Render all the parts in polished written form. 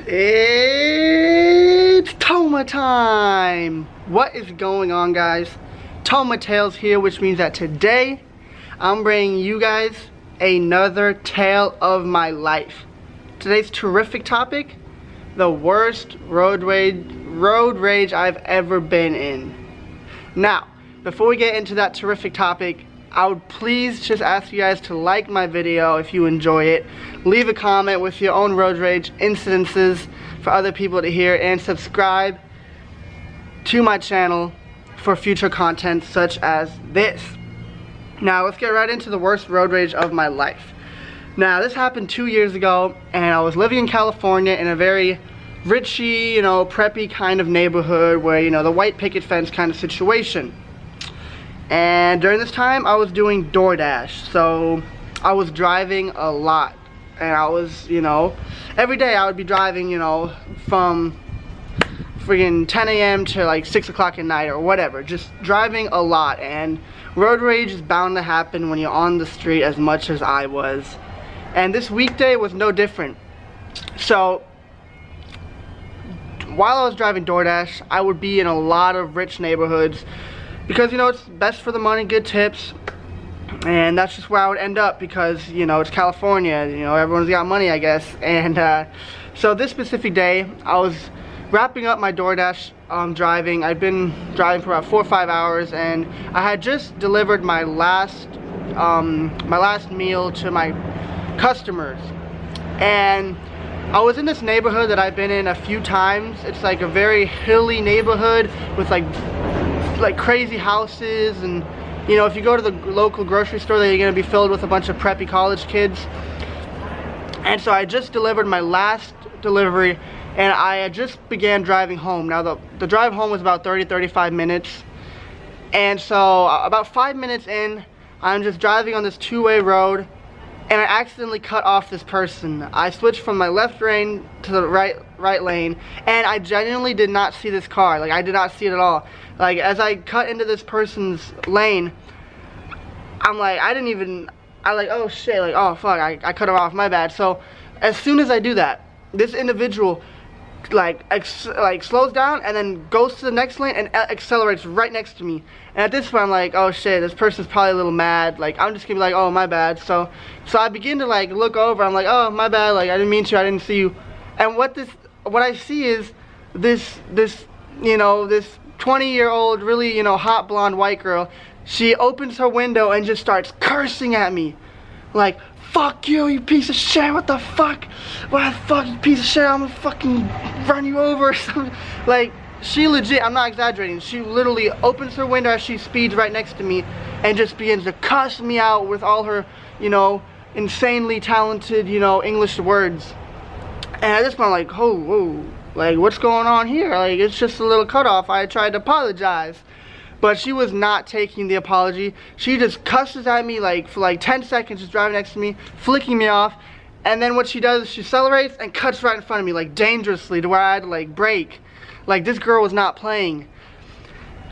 It's Toma time! What is going on, guys? Toma Tales here, which means that today I'm bringing you guys another tale of my life. Today's terrific topic, the worst road rage I've ever been in. Now, before we get into that terrific topic, I would please just ask you guys to like my video if you enjoy it. Leave a comment with your own road rage incidences for other people to hear, and subscribe to my channel for future content such as this. Now let's get right into the worst road rage of my life. Now this happened 2 years ago, and I was living in California in a very richy, preppy kind of neighborhood where, the white picket fence kind of situation. And during this time I was doing DoorDash, so I was driving a lot, and I was, every day I would be driving, from friggin' 10 a.m. to like 6 o'clock at night or whatever, just driving a lot. And road rage is bound to happen when you're on the street as much as I was, and this weekday was no different. So while I was driving DoorDash, I would be in a lot of rich neighborhoods because, it's best for the money, good tips, and that's just where I would end up because, it's California, everyone's got money, I guess. And so this specific day, I was wrapping up my DoorDash driving. I'd been driving for about 4 or 5 hours, and I had just delivered my last meal to my customers. And I was in this neighborhood that I've been in a few times. It's like a very hilly neighborhood with like crazy houses, and if you go to the local grocery store, then you're gonna be filled with a bunch of preppy college kids. And so I just delivered my last delivery, and I had just began driving home. Now the drive home was about 30-35 minutes, and so about 5 minutes in, I'm just driving on this two-way road, and I accidentally cut off this person. I switched from my left lane to the right lane, and I genuinely did not see this car. Like, I did not see it at all. Like, as I cut into this person's lane, I'm like, oh shit, like, oh fuck, I cut her off, my bad. So as soon as I do that, this individual slows down and then goes to the next lane and accelerates right next to me. And at this point I'm like, oh shit, this person's probably a little mad. Like, I'm just gonna be like, oh my bad. So I begin to look over. I'm like, oh my bad, like, I didn't mean to, I didn't see you. And what I see is this 20-year-old really hot blonde white girl. She opens her window and just starts cursing at me, like, fuck you, you piece of shit, what the fuck? What the fuck, you piece of shit, I'm gonna fucking run you over or something. Like, she legit, I'm not exaggerating, she literally opens her window as she speeds right next to me and just begins to cuss me out with all her, insanely talented, English words. And at this point I'm like, oh, whoa, like, what's going on here? Like, it's just a little cutoff. I tried to apologize. But she was not taking the apology. She just cusses at me for 10 seconds, just driving next to me, flicking me off. And then what she does is she accelerates and cuts right in front of me, like, dangerously, to where I had to brake. Like, this girl was not playing.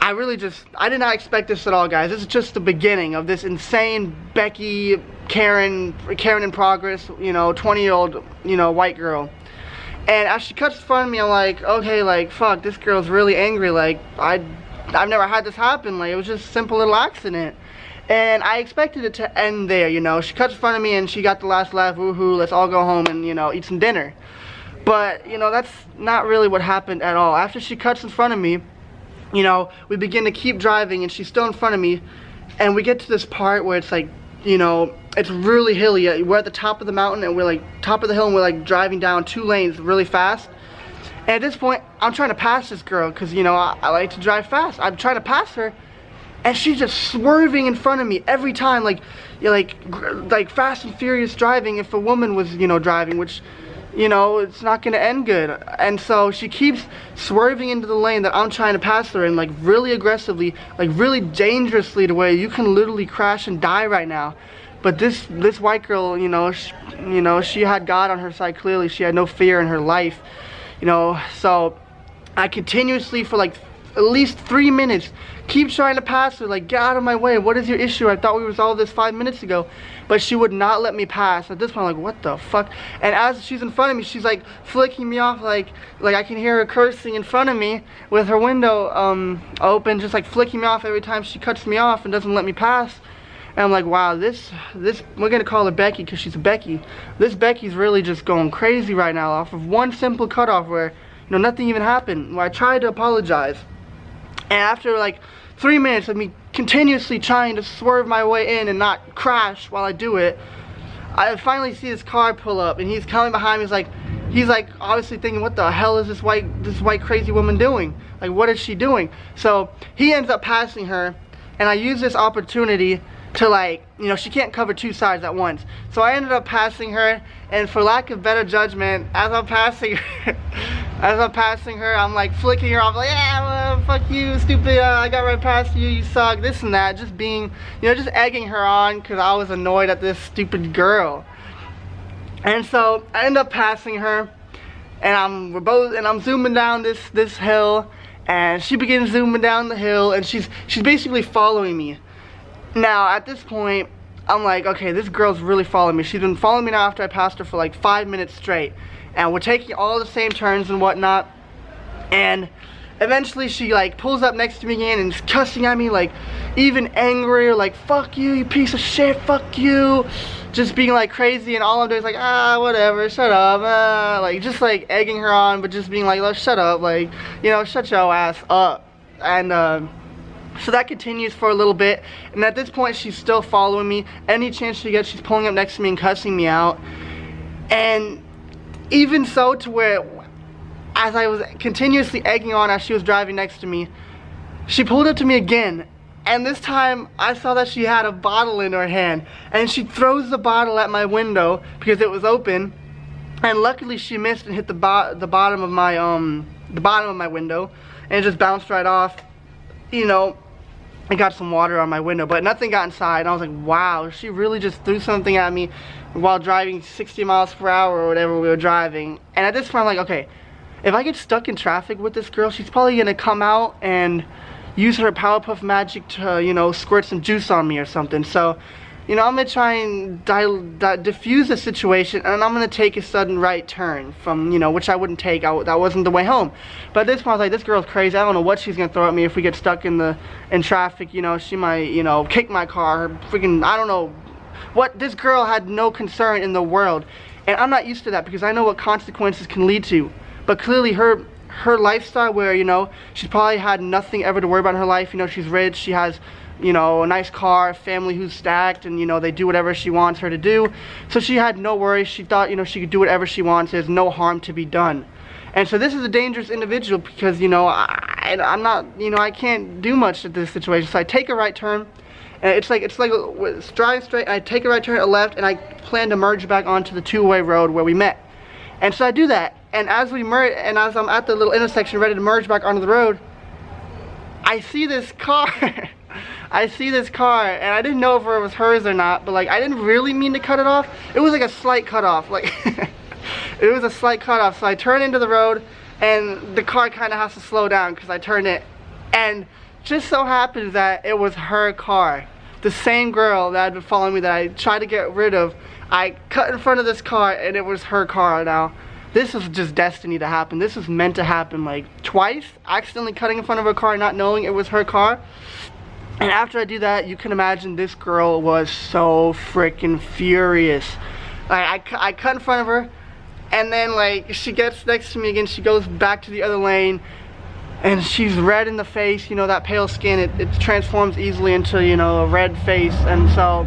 I did not expect this at all, guys. This is just the beginning of this insane Becky, Karen in progress, 20-year-old, white girl. And as she cuts in front of me, I'm like, okay, like, fuck, this girl's really angry. Like, I've never had this happen. Like, it was just a simple little accident. And I expected it to end there, She cuts in front of me and she got the last laugh, woohoo, let's all go home and, eat some dinner. But, that's not really what happened at all. After she cuts in front of me, we begin to keep driving, and she's still in front of me. And we get to this part where it's like, it's really hilly. We're at the top of the mountain, and we're top of the hill, and we're driving down 2 lanes really fast. And at this point, I'm trying to pass this girl because, I like to drive fast. I'm trying to pass her, and she's just swerving in front of me every time, like Fast and Furious driving if a woman was, driving, which, it's not going to end good. And so she keeps swerving into the lane that I'm trying to pass her in, really aggressively, really dangerously, to where you can literally crash and die right now. But this white girl, she had God on her side. Clearly, she had no fear in her life. So I continuously, for at least 3 minutes. Keep trying to pass her, like, get out of my way. What is your issue? I thought we resolved this 5 minutes ago. But she would not let me pass. At this point, I'm like, what the fuck? And as she's in front of me, she's like flicking me off, like I can hear her cursing in front of me with her window open, just like flicking me off every time she cuts me off and doesn't let me pass. And I'm like, wow, this we're gonna call her Becky because she's a Becky. This Becky's really just going crazy right now off of one simple cutoff where, you know, nothing even happened. Where I tried to apologize, and after like 3 minutes of me continuously trying to swerve my way in and not crash while I do it, I finally see his car pull up, and he's coming behind me. He's like obviously thinking, what the hell is this white crazy woman doing? Like, what is she doing? So he ends up passing her, and I use this opportunity to, like, you know, she can't cover two sides at once. So I ended up passing her, and for lack of better judgment, as I'm passing her, I'm like flicking her off, like, yeah, well, fuck you, stupid, I got right past you, you suck, this and that, just being, you know, just egging her on because I was annoyed at this stupid girl. And so I end up passing her, and I'm zooming down this hill, and she begins zooming down the hill, and she's basically following me. Now, at this point, I'm like, okay, this girl's really following me. She's been following me now after I passed her for like 5 minutes straight. And we're taking all the same turns and whatnot. And eventually she like pulls up next to me again and is cussing at me, like even angrier, like, fuck you, you piece of shit, fuck you. Just being like crazy, and all I'm doing is like, whatever, shut up. Like just like egging her on, but just being like, oh, shut up, like, you know, shut your ass up. And so that continues for a little bit, and at this point she's still following me. Any chance she gets, she's pulling up next to me and cussing me out. And even so, to where as I was continuously egging on as she was driving next to me, she pulled up to me again, and this time I saw that she had a bottle in her hand, and she throws the bottle at my window because it was open, and luckily she missed and hit the bottom of my window, and it just bounced right off. You know, I got some water on my window, but nothing got inside. And I was like, wow, she really just threw something at me while driving 60 miles per hour or whatever we were driving. And at this point, I'm like, okay, if I get stuck in traffic with this girl, she's probably gonna come out and use her Powerpuff Magic to, you know, squirt some juice on me or something. So, you know, I'm gonna try and diffuse the situation, and I'm gonna take a sudden right turn from, you know, which I wouldn't take. That wasn't the way home. But at this point, I was like, this girl's crazy. I don't know what she's gonna throw at me if we get stuck in traffic. You know, she might, you know, kick my car. Freaking, I don't know what. This girl had no concern in the world, and I'm not used to that because I know what consequences can lead to. But clearly, her lifestyle, where, you know, she's probably had nothing ever to worry about in her life. You know, she's rich. She has, you know, a nice car, a family who's stacked, and, you know, they do whatever she wants her to do. So she had no worries. She thought, you know, she could do whatever she wants. There's no harm to be done. And so this is a dangerous individual because, you know, I'm not, you know, I can't do much at this situation. So I take a right turn, and it's driving straight, and I take a right turn, a left, and I plan to merge back onto the two-way road where we met. And so I do that, and as we merge, and as I'm at the little intersection ready to merge back onto the road, I see this car. I see this car, and I didn't know if it was hers or not, but like, I didn't really mean to cut it off. It was like a slight cut off, like it was a slight cut off. So I turn into the road, and the car kind of has to slow down because I turned it, and just so happens that it was her car, the same girl that had been following me that I tried to get rid of. I cut in front of this car, and it was her car. Now, this was just destiny to happen. This was meant to happen, like twice, accidentally cutting in front of her car, not knowing it was her car. And after I do that, you can imagine this girl was so freaking furious. Like, I cut in front of her, and then like she gets next to me again, she goes back to the other lane, and she's red in the face. You know, that pale skin, it transforms easily into, you know, a red face. And so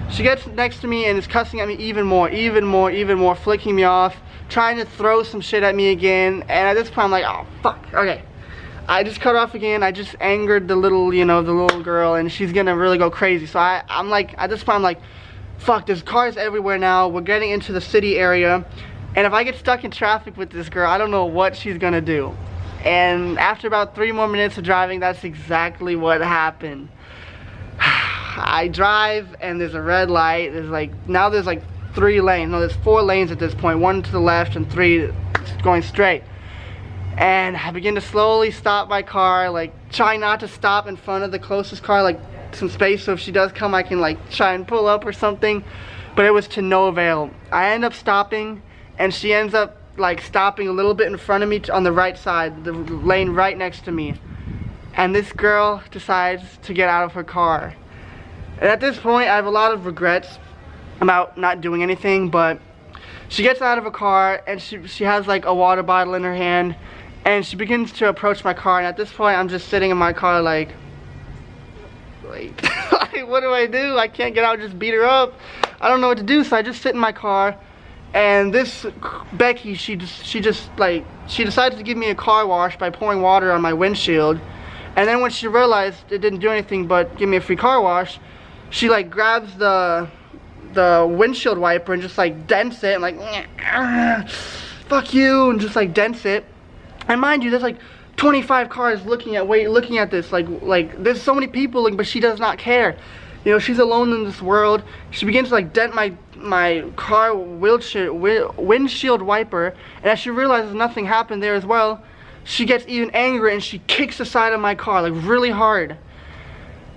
she gets next to me and is cussing at me even more, flicking me off, trying to throw some shit at me again. And at this point, I'm like, oh fuck, okay. I just cut off again. I just angered the little, you know, the little girl, and she's gonna really go crazy. So I'm like, at this point, I'm like, fuck, there's cars everywhere now. We're getting into the city area, and if I get stuck in traffic with this girl, I don't know what she's gonna do. And after about 3 more minutes of driving, that's exactly what happened. I drive, and there's a red light. There's like, now there's like 3 lanes. No, there's 4 lanes at this point. 1 to the left and 3 going straight. And I begin to slowly stop my car, like try not to stop in front of the closest car, like some space so if she does come I can like try and pull up or something. But it was to no avail. I end up stopping and she ends up like stopping a little bit in front of me on the right side, the lane right next to me. And this girl decides to get out of her car. And at this point I have a lot of regrets about not doing anything, but she gets out of her car and she has like a water bottle in her hand and she begins to approach my car, and at this point I'm just sitting in my car like what do I do? I can't get out and just beat her up. I don't know what to do, so I just sit in my car. And this Becky, she decided to give me a car wash by pouring water on my windshield. And then when she realized it didn't do anything but give me a free car wash, she like grabs the windshield wiper and just like dents it and like fuck you, and just like dents it. And mind you, there's like 25 cars looking at this, like there's so many people looking, but she does not care. You know, she's alone in this world. She begins to like dent my car windshield wiper, and as she realizes nothing happened there as well, she gets even angrier and she kicks the side of my car like really hard.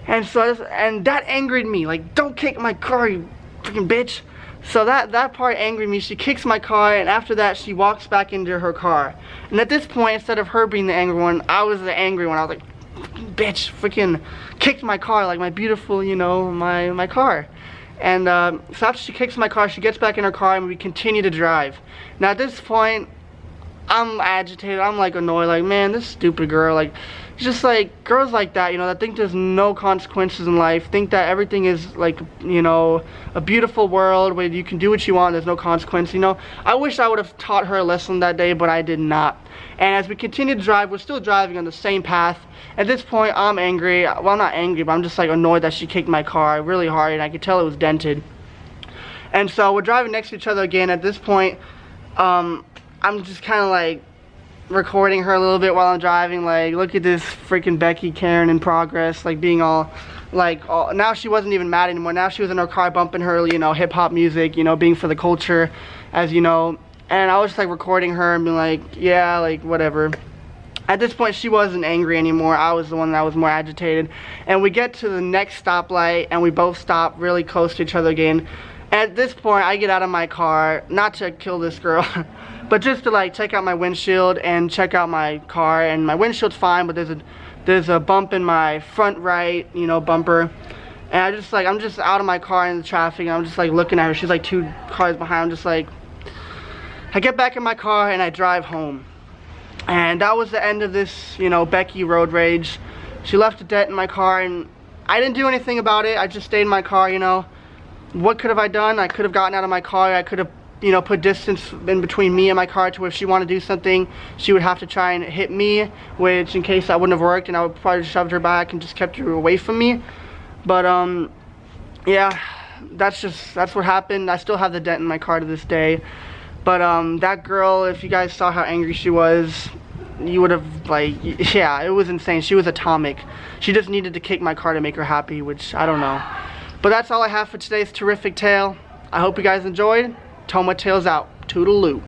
And so that angered me, like, don't kick my car, you freaking bitch. So that part angered me. She kicks my car, and after that she walks back into her car. And at this point, instead of her being the angry one, I was the angry one. I was like, bitch, freaking kicked my car, like my beautiful, you know, my car. And so after she kicks my car, she gets back in her car and we continue to drive. Now at this point, I'm agitated, I'm like annoyed, like, man, this stupid girl, like, just like girls like that, you know, that think there's no consequences in life, think that everything is like, you know, a beautiful world where you can do what you want, there's no consequence, you know. I wish I would have taught her a lesson that day, but I did not. And as we continue to drive, we're still driving on the same path. At this point, I'm angry. Well, I'm not angry, but I'm just like annoyed that she kicked my car really hard, and I could tell it was dented. And so we're driving next to each other again. At this point, I'm just kind of like recording her a little bit while I'm driving, like, look at this freaking Becky Karen in progress, like being all like, now she wasn't even mad anymore. Now she was in her car bumping her, you know, hip-hop music, you know, being for the culture, as you know. And I was just like recording her and being like, yeah, like whatever. At this point she wasn't angry anymore. I was the one that was more agitated. And we get to the next stoplight and we both stop really close to each other again. At this point I get out of my car, not to kill this girl, but just to like check out my windshield and check out my car. And my windshield's fine, but there's a bump in my front right, you know, bumper. And I'm just out of my car in the traffic, and I'm just like looking at her. She's like 2 cars behind. I'm just like, I get back in my car and I drive home. And that was the end of this, you know, Becky road rage. She left a dent in my car and I didn't do anything about it. I just stayed in my car, you know. What could have I done? I could have gotten out of my car. I could have, you know, put distance in between me and my car to where if she wanted to do something, she would have to try and hit me, which in case that wouldn't have worked, and I would probably just shoved her back and just kept her away from me. But yeah, that's what happened. I still have the dent in my car to this day. But that girl, if you guys saw how angry she was, you would have, like, yeah, it was insane. She was atomic. She just needed to kick my car to make her happy, which I don't know. But that's all I have for today's terrific tale. I hope you guys enjoyed. Toma Tales out. Toodaloo.